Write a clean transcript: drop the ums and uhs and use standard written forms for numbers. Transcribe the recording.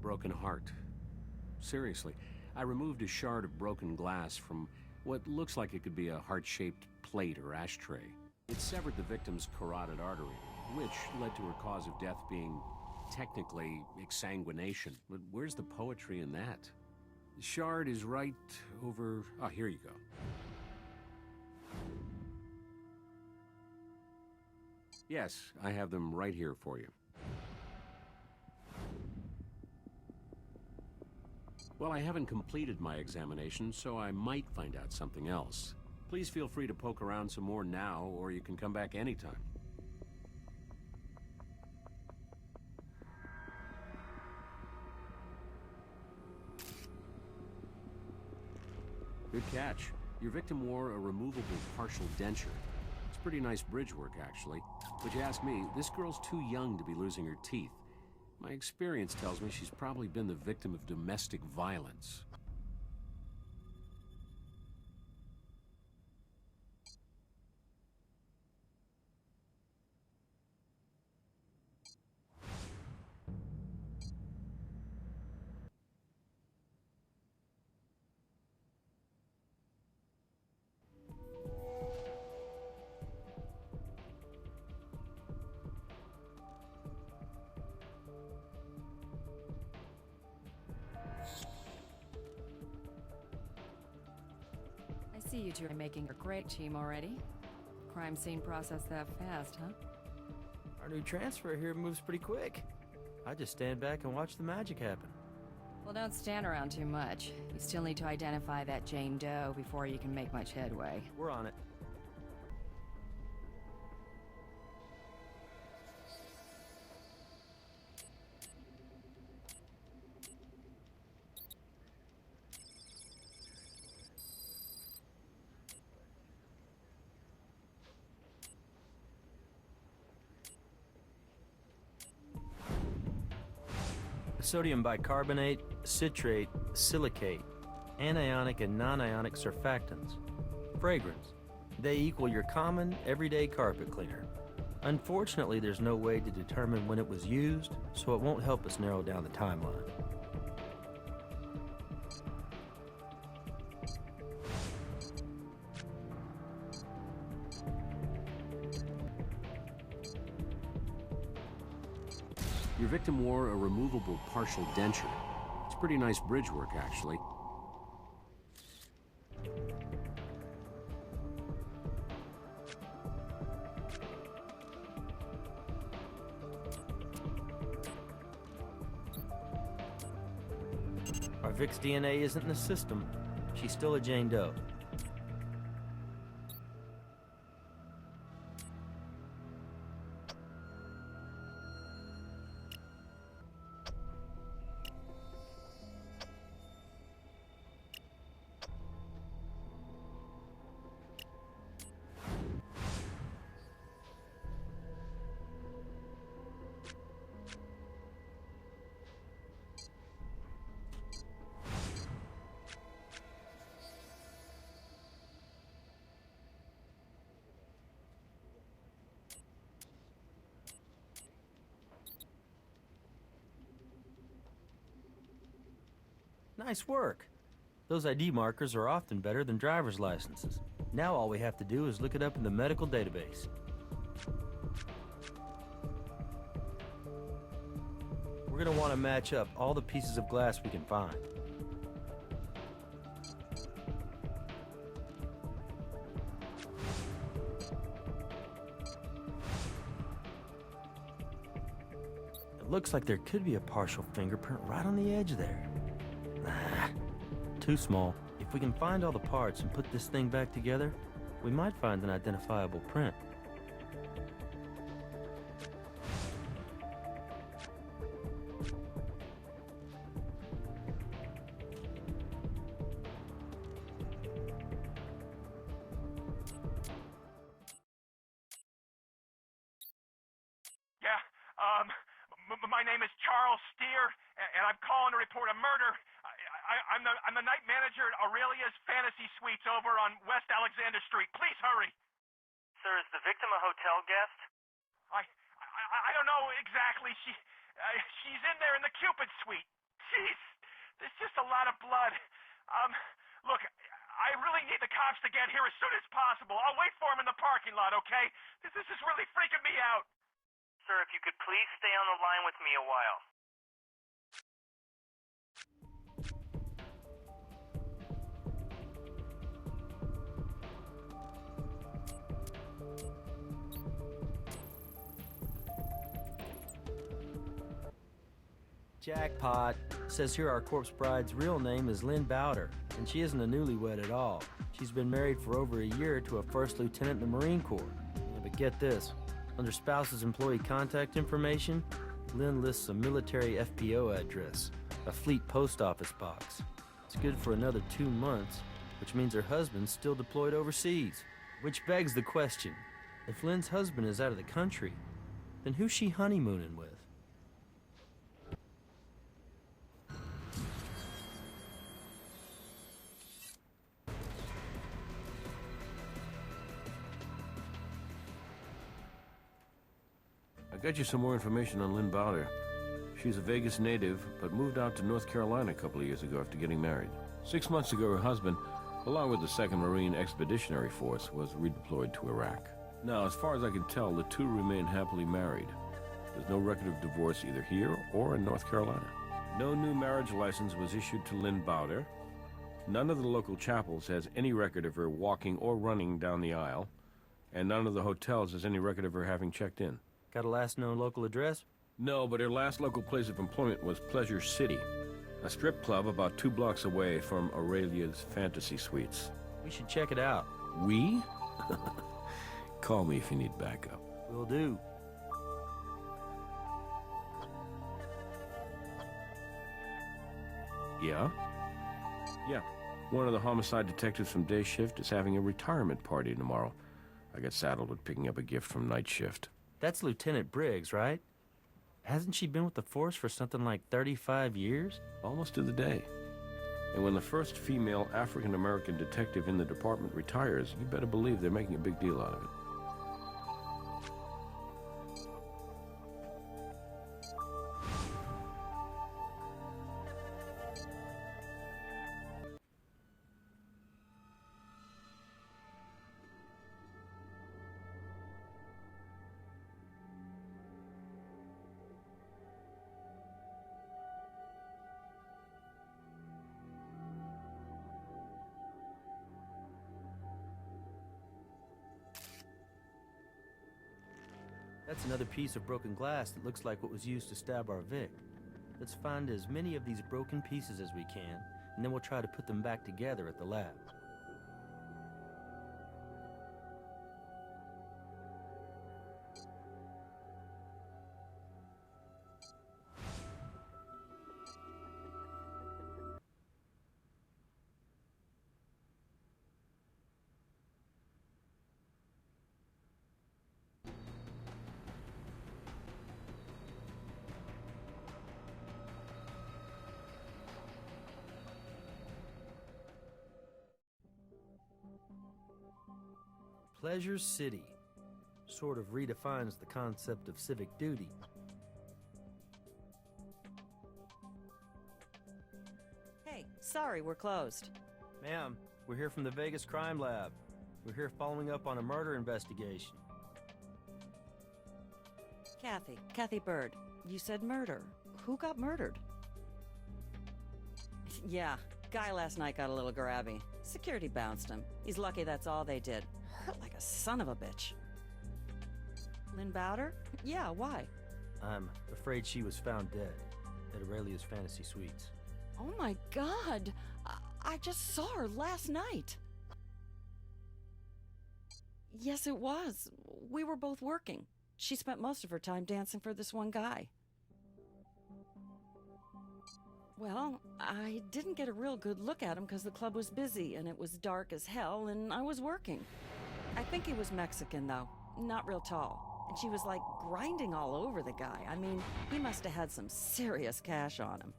broken heart. Seriously, I removed a shard of broken glass from what looks like it could be a heart-shaped plate or ashtray. It severed the victim's carotid artery, which led to her cause of death being technically exsanguination. But where's the poetry in that? The shard is right over... Oh, here you go. Yes, I have them right here for you. Well, I haven't completed my examination, so I might find out something else. Please feel free to poke around some more now, or you can come back anytime. Good catch. Your victim wore a removable partial denture. It's pretty nice bridge work, actually. But you ask me, this girl's too young to be losing her teeth. My experience tells me she's probably been the victim of domestic violence. I see you two are making a great team already. Crime scene process that fast, huh? Our new transfer here moves pretty quick. I just stand back and watch the magic happen. Well, don't stand around too much. You still need to identify that Jane Doe before you can make much headway. We're on it. Sodium bicarbonate, citrate, silicate, anionic and non-ionic surfactants. Fragrance. They equal your common, everyday carpet cleaner. Unfortunately, there's no way to determine when it was used, so it won't help us narrow down the timeline. Your victim wore a removable partial denture. It's pretty nice bridge work, actually. Our Vic's DNA isn't in the system. She's still a Jane Doe. Nice work. Those ID markers are often better than driver's licenses. Now all we have to do is look it up in the medical database. We're going to want to match up all the pieces of glass we can find. It looks like there could be a partial fingerprint right on the edge there. Nah, too small. If we can find all the parts and put this thing back together, we might find an identifiable print. Yeah, my name is Charles Steer, and I'm calling to report a murder. I'm the night manager at Aurelia's Fantasy Suites over on West Alexander Street. Please hurry. Sir, is the victim a hotel guest? I don't know exactly. She's in there in the Cupid Suite. lot of blood. Look, I really need the cops to get here as soon as possible. I'll wait for them in the parking lot, okay? This is really freaking me out. Sir, if you could please stay on the line with me a while. Jackpot. Says here our corpse bride's real name is Lynn Bowder, and she isn't a newlywed at all. She's been married for over a year to a first lieutenant in the Marine Corps. Yeah, but get this. Under spouse's employee contact information, Lynn lists a military FPO address, a fleet post office box. It's good for another 2 months, which means her husband's still deployed overseas. Which begs the question, if Lynn's husband is out of the country, then who's she honeymooning with? I got you some more information on Lynn Bowder. She's a Vegas native, but moved out to North Carolina a couple of years ago after getting married. 6 months ago, her husband, along with the 2nd Marine Expeditionary Force, was redeployed to Iraq. Now, as far as I can tell, the two remain happily married. There's no record of divorce either here or in North Carolina. No new marriage license was issued to Lynn Bowder. None of the local chapels has any record of her walking or running down the aisle, and none of the hotels has any record of her having checked in. Got a last known local address? No, but her last local place of employment was Pleasure City, a strip club about 2 blocks away from Aurelia's Fantasy Suites. We should check it out. We? Call me if you need backup. Will do. Yeah? Yeah. One of the homicide detectives from day shift is having a retirement party tomorrow. I got saddled with picking up a gift from night shift. That's Lieutenant Briggs, right? Hasn't she been with the force for something like 35 years? Almost to the day. And when the first female African-American detective in the department retires, you better believe they're making a big deal out of it. That's another piece of broken glass that looks like what was used to stab our Vic. Let's find as many of these broken pieces as we can, and then we'll try to put them back together at the lab. Pleasure City sort of redefines the concept of civic duty. Hey, sorry, we're closed. Ma'am, we're here from the Vegas Crime Lab. We're here following up on a murder investigation. Kathy Bird. You said murder. Who got murdered? Yeah, guy last night got a little grabby. Security bounced him. He's lucky that's all they did. Hurt like a son of a bitch. Lynn Bowder? Yeah, why? I'm afraid she was found dead at Aurelia's Fantasy Suites. Oh my God! I just saw her last night. Yes, it was. We were both working. She spent most of her time dancing for this one guy. Well, I didn't get a real good look at him because the club was busy and it was dark as hell and I was working. I think he was Mexican, though. Not real tall. And she was like grinding all over the guy. I mean, he must have had some serious cash on him.